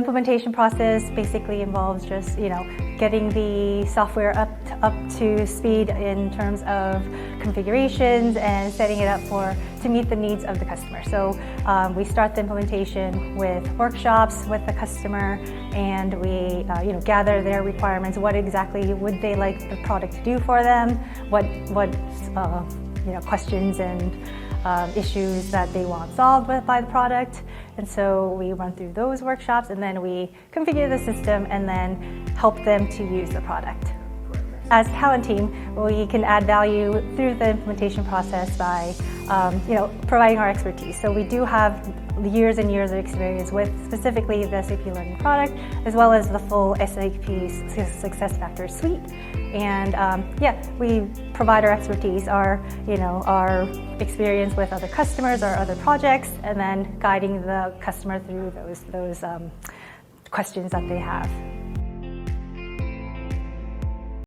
Implementation process basically involves just, getting the software up to speed in terms of configurations and setting it up to meet the needs of the customer. So we start the implementation with workshops with the customer, and we gather their requirements. What exactly would they like the product to do for them? What questions and issues that they want solved by the product. And so we run through those workshops, and then we configure the system and then help them to use the product. As TalenTeam, we can add value through the implementation process by providing our expertise. So we do have years and years of experience with specifically the SAP Learning product, as well as the full SAP SuccessFactors suite. And we provide our expertise, our experience with other customers or other projects, and then guiding the customer through those questions that they have.